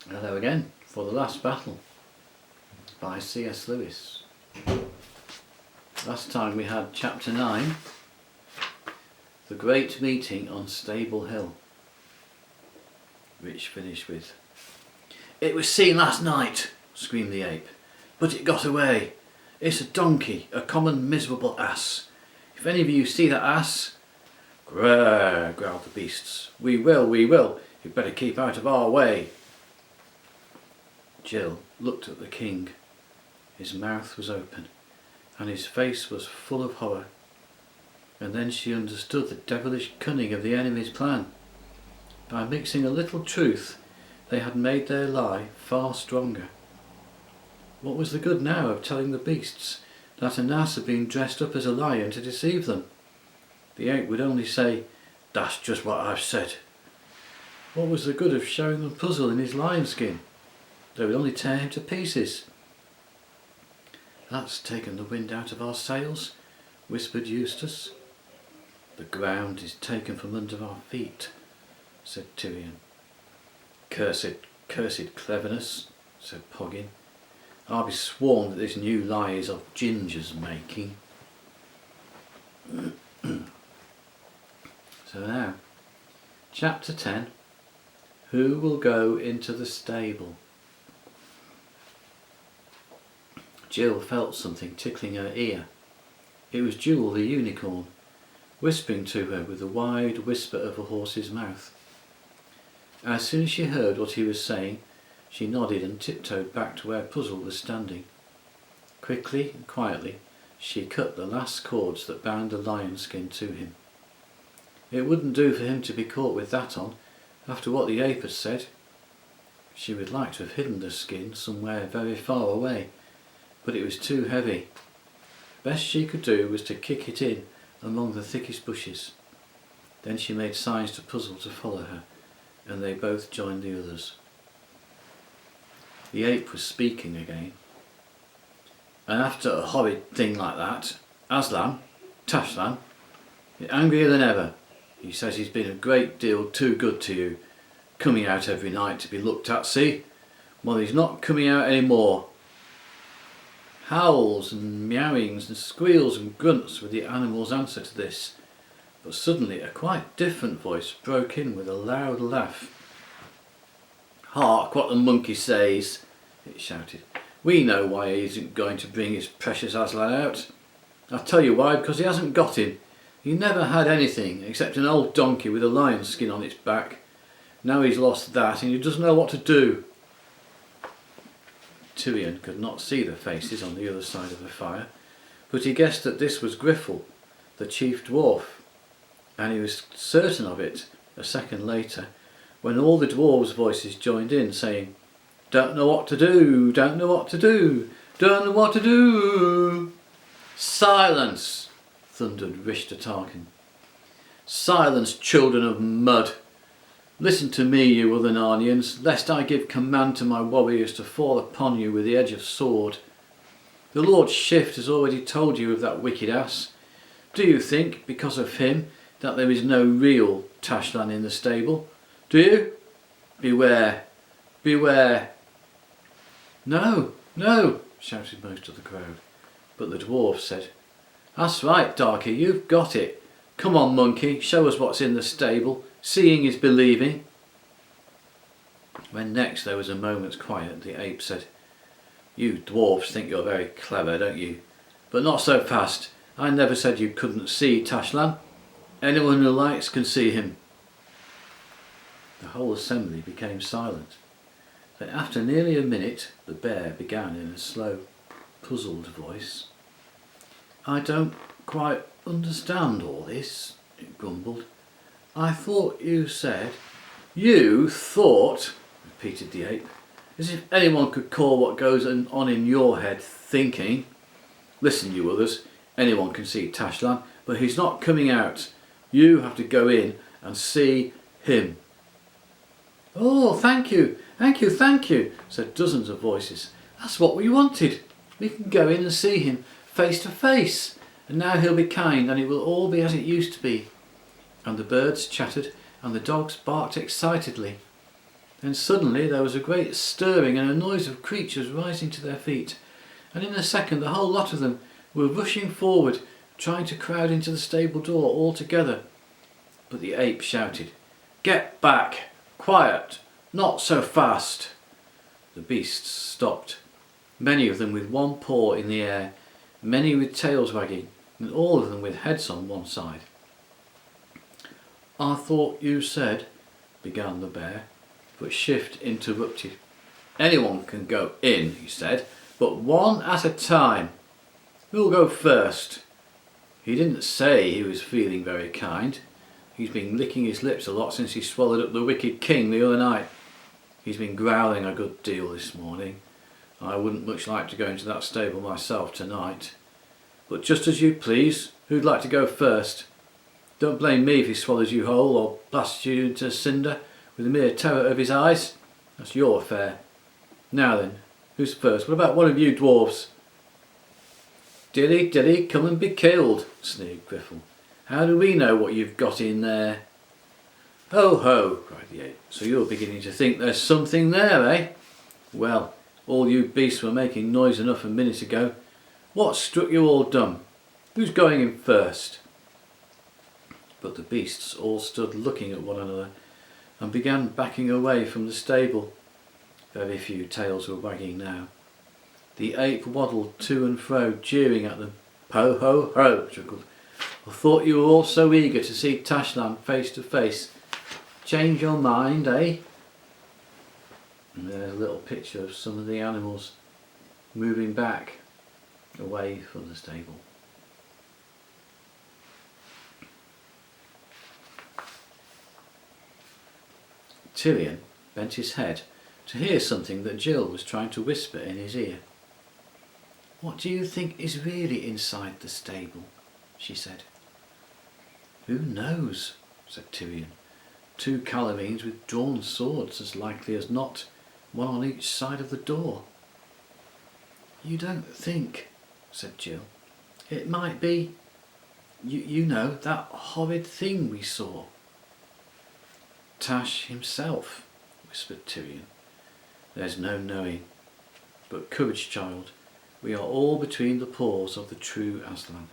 Hello again for The Last Battle by C.S. Lewis. Last time we had chapter 9, The Great Meeting on Stable Hill, which finished with, "It was seen last night," screamed the ape, "but it got away. It's a donkey, a common miserable ass. If any of you see that ass..." "Grrr," growled the beasts. We will. You'd better keep out of our way." Jill looked at the king. His mouth was open, and his face was full of horror. And then she understood the devilish cunning of the enemy's plan. By mixing a little truth, they had made their lie far stronger. What was the good now of telling the beasts that an ass had been dressed up as a lion to deceive them? The ape would only say, "That's just what I've said." What was the good of showing them Puzzle in his lion skin? They would only tear him to pieces. "That's taken the wind out of our sails," whispered Eustace. "The ground is taken from under our feet," said Tyrion. Cursed cleverness," said Poggin. "I'll be sworn that this new lie is of Ginger's making." So now, chapter 10, Who Will Go into the Stable? Jill felt something tickling her ear. It was Jewel the unicorn, whispering to her with the wide whisper of a horse's mouth. As soon as she heard what he was saying, she nodded and tiptoed back to where Puzzle was standing. Quickly and quietly, she cut the last cords that bound the lion skin to him. It wouldn't do for him to be caught with that on, after what the ape had said. She would like to have hidden the skin somewhere very far away, but it was too heavy. The best she could do was to kick it in among the thickest bushes. Then she made signs to Puzzle to follow her, and they both joined the others. The ape was speaking again. "And after a horrid thing like that, Aslan, Tashlan, is angrier than ever. He says he's been a great deal too good to you, coming out every night to be looked at, see? Well, he's not coming out any more." Howls and meowings and squeals and grunts were the animal's answer to this, but suddenly a quite different voice broke in with a loud laugh. "Hark what the monkey says," it shouted. "We know why he isn't going to bring his precious Aslan out. I'll tell you why, because he hasn't got him. He never had anything except an old donkey with a lion's skin on its back. Now he's lost that and he doesn't know what to do." Tyrion could not see the faces on the other side of the fire, but he guessed that this was Griffel, the chief dwarf, and he was certain of it a second later, when all the dwarves' voices joined in, saying, "Don't know what to do, don't know what to do, don't know what to do." "Silence!" thundered Rishta Tarkin. "Silence, children of mud! Listen to me, you other Narnians, lest I give command to my warriors to fall upon you with the edge of sword. The Lord Shift has already told you of that wicked ass. Do you think, because of him, that there is no real Tashlan in the stable? Do you? Beware, beware." "No, no," shouted most of the crowd, but the dwarf said, "That's right, Darky, you've got it. Come on, monkey, show us what's in the stable. Seeing is believing." When next there was a moment's quiet, the ape said, "You dwarfs think you're very clever, don't you? But not so fast. I never said you couldn't see Tashlan. Anyone who likes can see him." The whole assembly became silent. Then after nearly a minute, the bear began in a slow, puzzled voice. "I don't quite understand all this," it grumbled. "I thought you said..." "You thought," repeated the ape, "as if anyone could call what goes on in your head thinking. Listen, you others, anyone can see Tashlan, but he's not coming out. You have to go in and see him." "Oh, thank you, said dozens of voices. "That's what we wanted. We can go in and see him face to face, and now he'll be kind and it will all be as it used to be." And the birds chattered and the dogs barked excitedly. Then suddenly there was a great stirring and a noise of creatures rising to their feet, and in a second the whole lot of them were rushing forward, trying to crowd into the stable door all together. But the ape shouted, "Get back! Quiet! Not so fast!" The beasts stopped, many of them with one paw in the air, many with tails wagging, and all of them with heads on one side. "I thought you said," began the bear, but Shift interrupted. "Anyone can go in," he said, "but one at a time. Who'll go first?" He didn't say he was feeling very kind. He's been licking his lips a lot since he swallowed up the wicked king the other night. He's been growling a good deal this morning. I wouldn't much like to go into that stable myself tonight. But just as you please. Who'd like to go first? Don't blame me if he swallows you whole or blasts you into cinder with the mere terror of his eyes. That's your affair. Now then, who's first? What about one of you dwarves? "Dilly, dilly, come and be killed," sneered Griffle. "How do we know what you've got in there?" "Ho, ho," cried the ape. "So you're beginning to think there's something there, eh? Well, all you beasts were making noise enough a minute ago. What struck you all dumb? Who's going in first?" But the beasts all stood looking at one another and began backing away from the stable. Very few tails were wagging now. The ape waddled to and fro, jeering at them. "Ho, ho, ho," chuckled. "I thought you were all so eager to see Tashlan face to face. Change your mind, eh?" And there's a little picture of some of the animals moving back away from the stable. Tyrion bent his head to hear something that Jill was trying to whisper in his ear. "What do you think is really inside the stable?" she said. "Who knows?" said Tyrion. "Two Calorines with drawn swords, as likely as not, one on each side of the door." "You don't think," said Jill, "it might be, you know, that horrid thing we saw?" "Tash himself," whispered Tyrion. "There's no knowing. But courage, child. We are all between the paws of the true Aslan."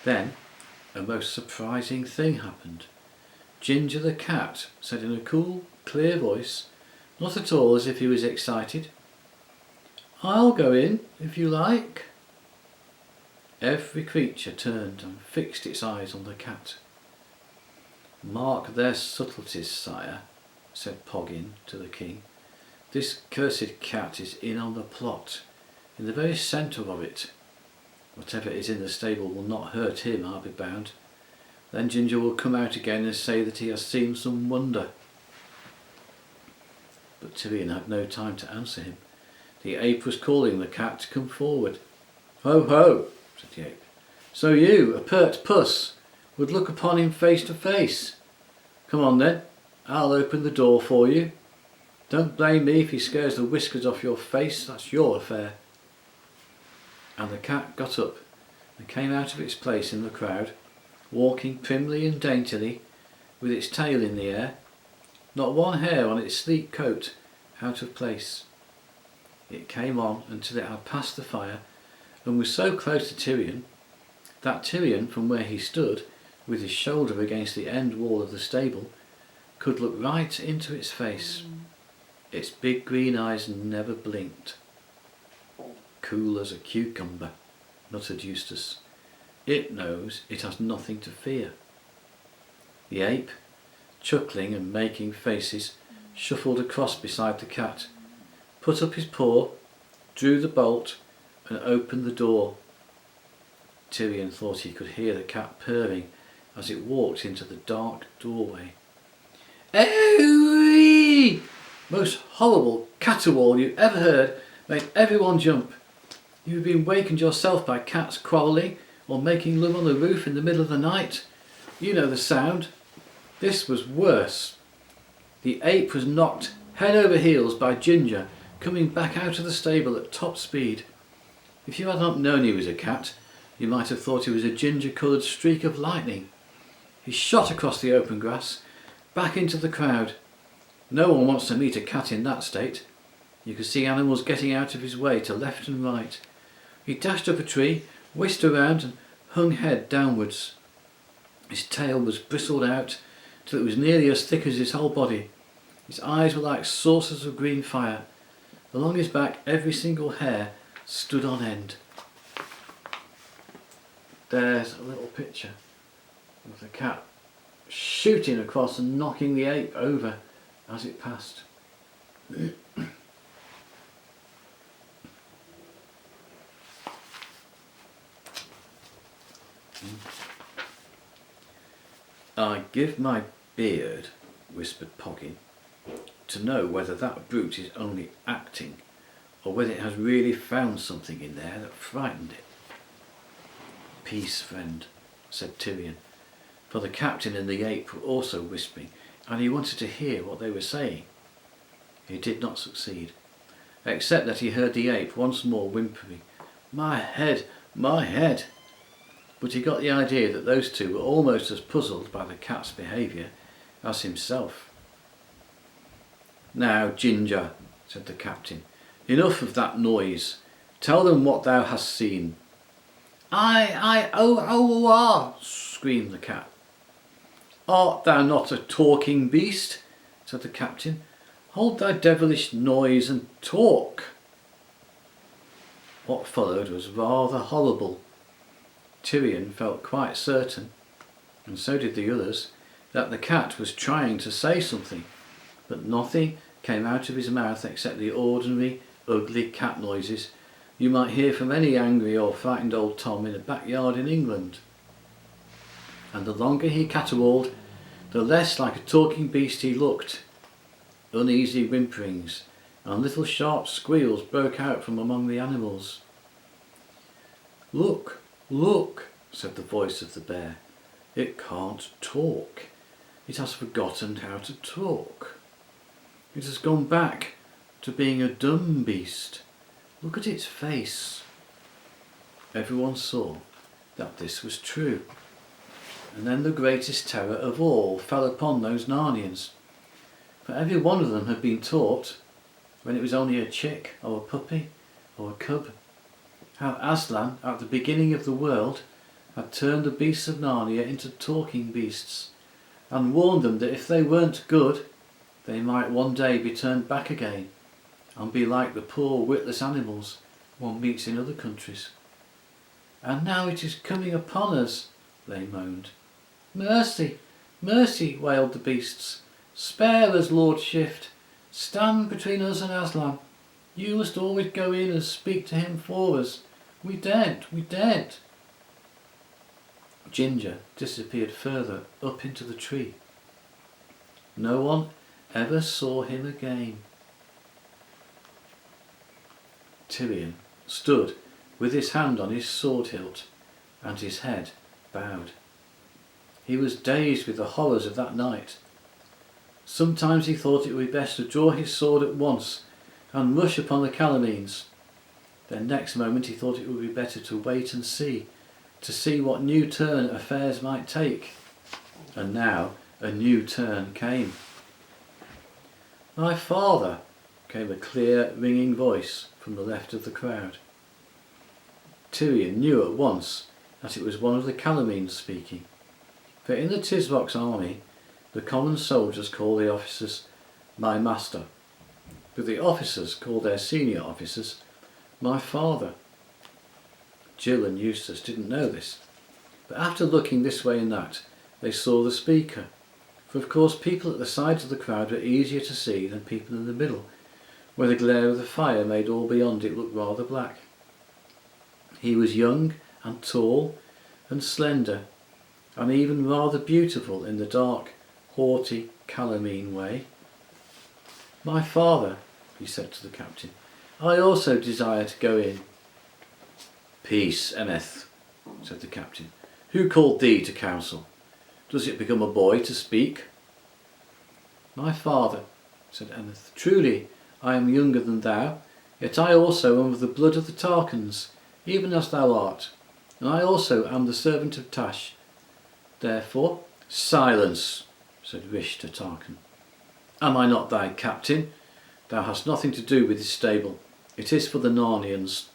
Then a most surprising thing happened. Ginger the cat said in a cool, clear voice, not at all as if he was excited, "I'll go in, if you like." Every creature turned and fixed its eyes on the cat. "Mark their subtleties, sire," said Poggin to the king. "This cursed cat is in on the plot, in the very centre of it. Whatever is in the stable will not hurt him, I'll be bound. Then Ginger will come out again and say that he has seen some wonder." But Tyrion had no time to answer him. The ape was calling the cat to come forward. "Ho, ho," said the ape. "So you, a pert puss, would look upon him face to face? Come on then, I'll open the door for you. Don't blame me if he scares the whiskers off your face, that's your affair." And the cat got up and came out of its place in the crowd, walking primly and daintily, with its tail in the air, not one hair on its sleek coat out of place. It came on until it had passed the fire and was so close to Tyrion that Tyrion, from where he stood, with his shoulder against the end wall of the stable, could look right into its face. Its big green eyes never blinked. "Cool as a cucumber," muttered Eustace. "It knows it has nothing to fear." The ape, chuckling and making faces, shuffled across beside the cat, put up his paw, drew the bolt and opened the door. Tyrion thought he could hear the cat purring as it walked into the dark doorway. "Ooh-wee!" Most horrible caterwaul you ever heard made everyone jump. You've been wakened yourself by cats quarrelling or making love on the roof in the middle of the night. You know the sound. This was worse. The ape was knocked head over heels by Ginger, coming back out of the stable at top speed. If you had not known he was a cat, you might have thought he was a ginger-coloured streak of lightning. He shot across the open grass, back into the crowd. No one wants to meet a cat in that state. You could see animals getting out of his way to left and right. He dashed up a tree, whisked around and hung head downwards. His tail was bristled out till it was nearly as thick as his whole body. His eyes were like saucers of green fire. Along his back every single hair stood on end. There's a little picture of the cat shooting across and knocking the ape over as it passed. I give my beard, whispered Poggin, to know whether that brute is only acting or whether it has really found something in there that frightened it. Peace, friend, said Tyrion, for the captain and the ape were also whispering, and he wanted to hear what they were saying. He did not succeed, except that he heard the ape once more whimpering, "My head, my head!" But he got the idea that those two were almost as puzzled by the cat's behaviour as himself. "Now, Ginger," said the captain, "enough of that noise. Tell them what thou hast seen." "I, screamed the cat. "Art thou not a talking beast?" said the captain. "Hold thy devilish noise and talk." What followed was rather horrible. Tyrion felt quite certain, and so did the others, that the cat was trying to say something, but nothing came out of his mouth except the ordinary, ugly cat noises you might hear from any angry or frightened old Tom in a backyard in England. And the longer he caterwauled, the less like a talking beast he looked. Uneasy whimperings and little sharp squeals broke out from among the animals. "Look, look," said the voice of the bear. "It can't talk. It has forgotten how to talk. It has gone back to being a dumb beast. Look at its face." Everyone saw that this was true. And then the greatest terror of all fell upon those Narnians. For every one of them had been taught, when it was only a chick or a puppy or a cub, how Aslan, at the beginning of the world, had turned the beasts of Narnia into talking beasts, and warned them that if they weren't good, they might one day be turned back again and be like the poor witless animals one meets in other countries. "And now it is coming upon us," they moaned. "Mercy, mercy," wailed the beasts. "Spare us, Lord Shift. Stand between us and Aslan. You must always go in and speak to him for us. We daren't, we daren't." Ginger disappeared further up into the tree. No one ever saw him again. Tyrion stood with his hand on his sword hilt and his head bowed. He was dazed with the horrors of that night. Sometimes he thought it would be best to draw his sword at once and rush upon the Calormenes. Then next moment he thought it would be better to wait and see, to see what new turn affairs might take. And now a new turn came. "My father," came a clear, ringing voice from the left of the crowd. Tyrion knew at once that it was one of the Calormenes speaking, for in the Tisrock's army the common soldiers call the officers "my master," but the officers call their senior officers "my father." Jill and Eustace didn't know this, but after looking this way and that, they saw the speaker, for of course people at the sides of the crowd were easier to see than people in the middle, where the glare of the fire made all beyond it look rather black. He was young and tall and slender, and even rather beautiful in the dark, haughty Calormene way. "My father," he said to the captain, "I also desire to go in." "Peace, Eneth," said the captain. "Who called thee to council? Does it become a boy to speak?" "My father," said Eneth, "truly I am younger than thou, yet I also am of the blood of the Tarkans, even as thou art, and I also am the servant of Tash. Therefore—" "Silence," said Rish to Tarkan. Am I not thy captain? Thou hast nothing to do with this stable. It is for the Narnians.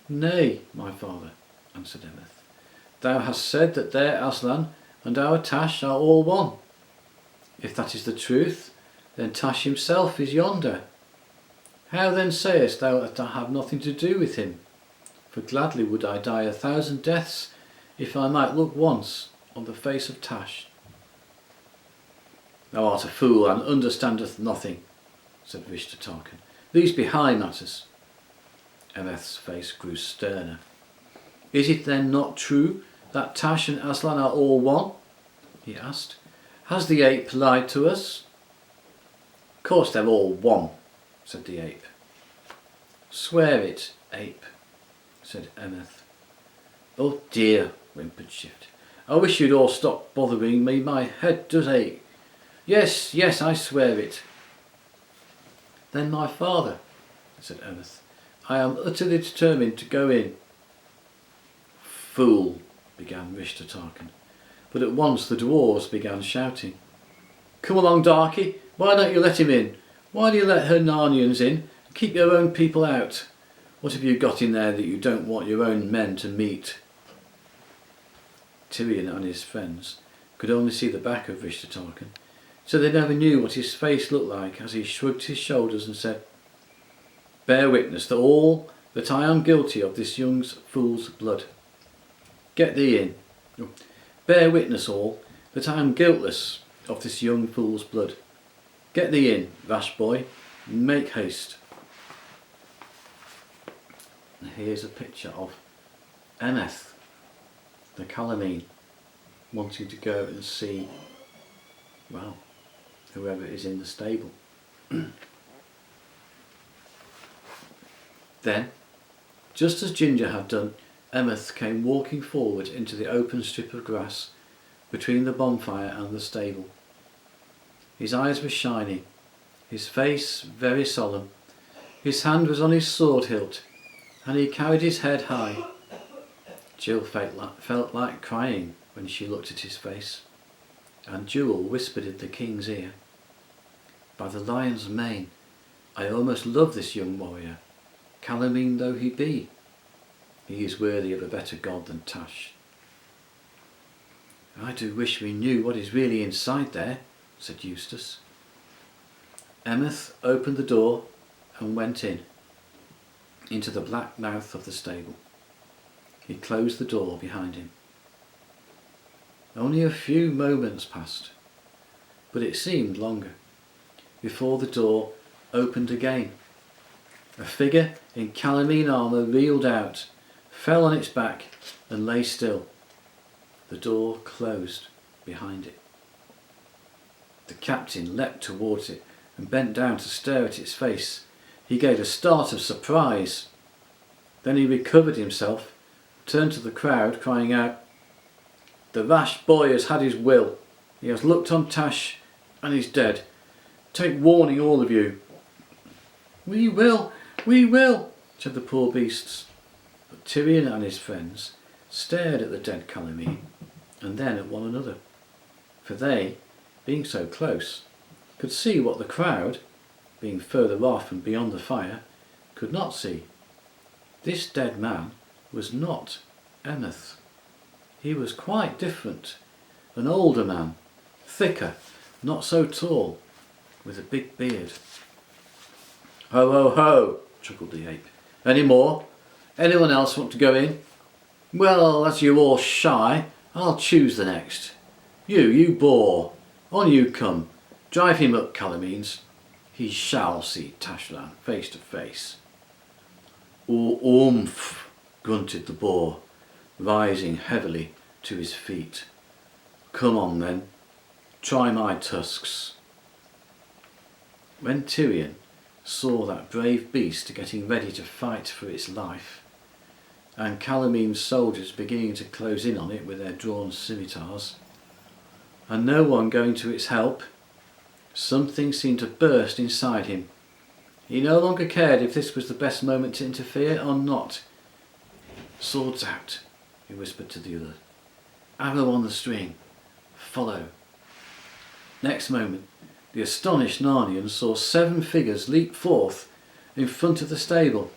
Nay, my father, answered Emeth. Thou hast said that their Aslan and our Tash are all one. If that is the truth, then Tash himself is yonder. How then sayest thou that I have nothing to do with him? For gladly would I die 1,000 deaths if I might look once on the face of Tash. Thou art a fool and understandest nothing, said Vishtatarkan. These be high matters. Emeth's face grew sterner. Is it then not true that Tash and Aslan are all one? He asked. Has the ape lied to us? Of course they're all one, said the ape. Swear it, ape, said Emeth. Oh dear, whimpered Shift. I wish you'd all stop bothering me, my head does ache. Yes, yes, I swear it. Then my father, said Emeth, I am utterly determined to go in. Fool, began Vishtatarkan, but at once the dwarves began shouting. Come along, Darky, why don't you let him in? Why do you let her Narnians in and keep your own people out? What have you got in there that you don't want your own men to meet? Tyrion and his friends could only see the back of Vishtatarkan, so they never knew what his face looked like as he shrugged his shoulders and said, Bear witness to all that I am guilty of this young fool's blood. Get thee in. Bear witness all that I am guiltless of this young fool's blood. Get thee in, rash boy, make haste. And here's a picture of Emeth, the Calamine, wanting to go and see, well, whoever is in the stable. Then, just as Ginger had done, Emeth came walking forward into the open strip of grass between the bonfire and the stable. His eyes were shining, his face very solemn, his hand was on his sword hilt, and he carried his head high. Jill felt like crying when she looked at his face, and Jewel whispered in the king's ear, By the lion's mane, I almost love this young warrior, Calamine though he be. He is worthy of a better god than Tash. I do wish we knew what is really inside there, said Eustace. Emeth opened the door and went into the black mouth of the stable. He closed the door behind him. Only a few moments passed, but it seemed longer, before the door opened again. A figure in Calamine armour reeled out, fell on its back and lay still. The door closed behind it. The captain leapt towards it and bent down to stare at its face. He gave a start of surprise. Then he recovered himself, turned to the crowd, crying out, The rash boy has had his will. He has looked on Tash and is dead. Take warning, all of you. We will, said the poor beasts. But Tyrion and his friends stared at the dead Calamine and then at one another, for they, being so close, could see what the crowd, being further off and beyond the fire, could not see. This dead man was not Emeth. He was quite different, an older man, thicker, not so tall, with a big beard. Ho, ho, ho, chuckled the ape. Any more? Anyone else want to go in? Well, as you're all shy, I'll choose the next. You boar, on you come. Drive him up, Calamines. He shall see Tashlan face to face. Oomph, grunted the boar, rising heavily to his feet. Come on then, try my tusks. When Tyrion saw that brave beast getting ready to fight for its life, and Calamine's soldiers beginning to close in on it with their drawn scimitars, and no one going to its help, something seemed to burst inside him. He no longer cared if this was the best moment to interfere or not. Swords out, he whispered to the other. Arrow on the string. Follow. Next moment, The astonished Narnians saw 7 figures leap forth in front of the stable,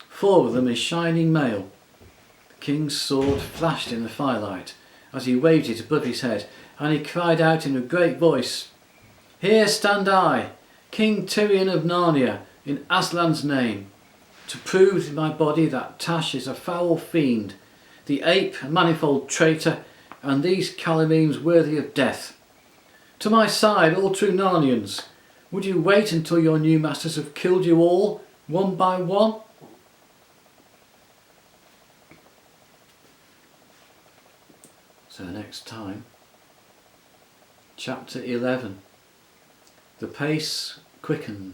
4 of them in shining mail. The king's sword flashed in the firelight as he waved it above his head, and he cried out in a great voice, "Here stand I, King Tirian of Narnia, in Aslan's name, to prove in my body that Tash is a foul fiend, the ape a manifold traitor, and these Calamenes worthy of death. To my side, all true Narnians! Would you wait until your new masters have killed you all, one by one?" So next time, chapter 11. The pace quickens.